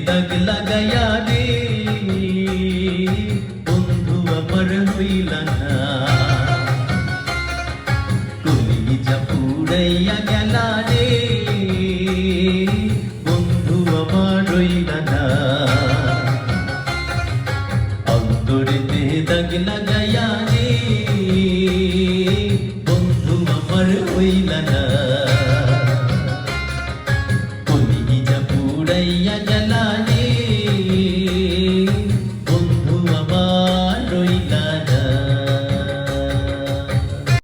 দাগ লাগাইয়া রে বন্ধু আমার হইলা না কলিজা পুড়াইয়া গেলা রে বন্ধু আমার হইলা না অন্তরেতে দাগ লাগাইয়া রে বন্ধু আমার হইলা না কলিজা পুড়াইয়া গেলা